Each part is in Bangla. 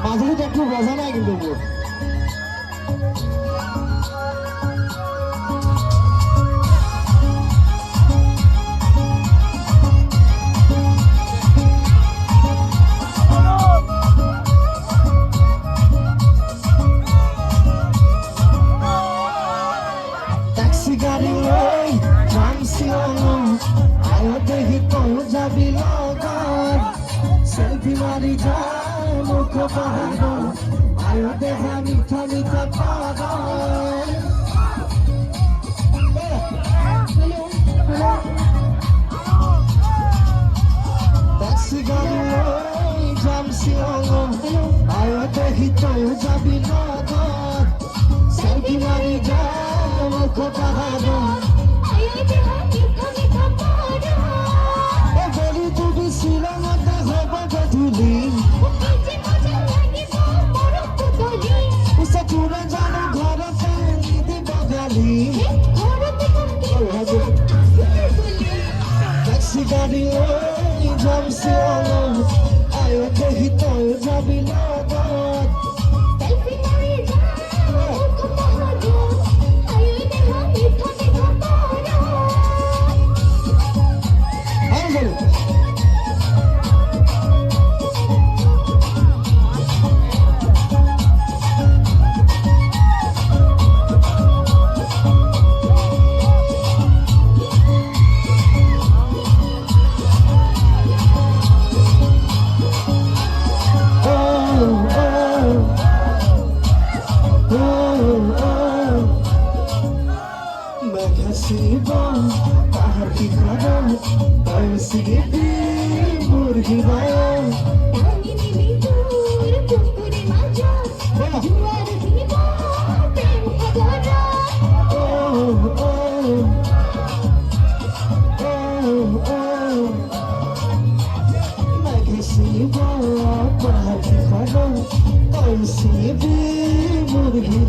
মাঝে একটু বোঝা নাই কিন্তু ট্যাক্সি গাড়ি ওই জামসি আয় দেখি তো যাবি লগন সেলফি মারি যায় মুখ বাহানো আয় দেখা মিঠা মিঠা পাগল ট্যাক্সি গাড়ি ওই জামসি আয় দেখি তো যাবি লগন সেলফি মারি যায় মুখ বাহানো বলি তুমি শিলংতে হব গধূলি তুলে জানো ঘরতে দিব গালি ট্যাক্সি গাড়ি ওই জামসি আয় দেখি তো যাবি লগত পাহাড় কি খাবার মুরগি পাহাড় কি খাবার মুরগি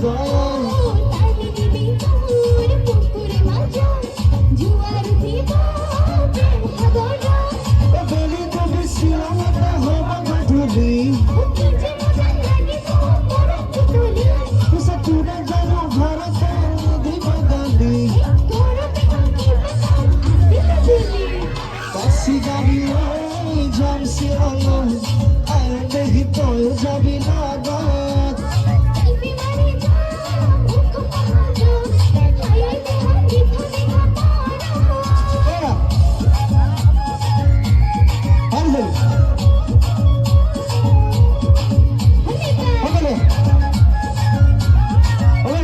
ট্যাক্সি গাড়ি ওই জামসি আয় দেখি তো যাবি লগত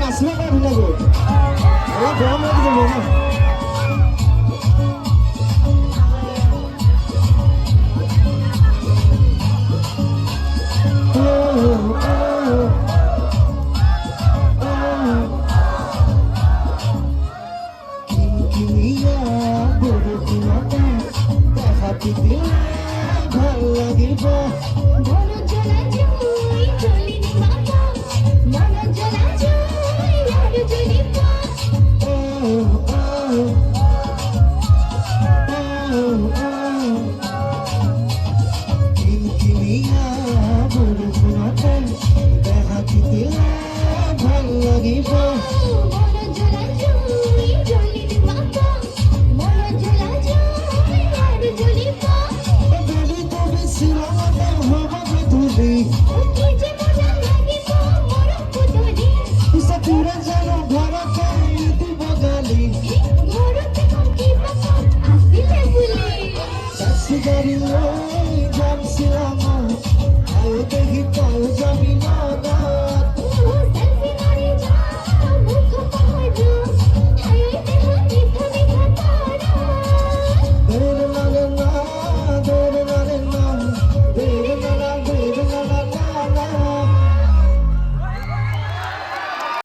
নাচলে পারবি না গো গরম লাগে যাবে না ভাল লাগিব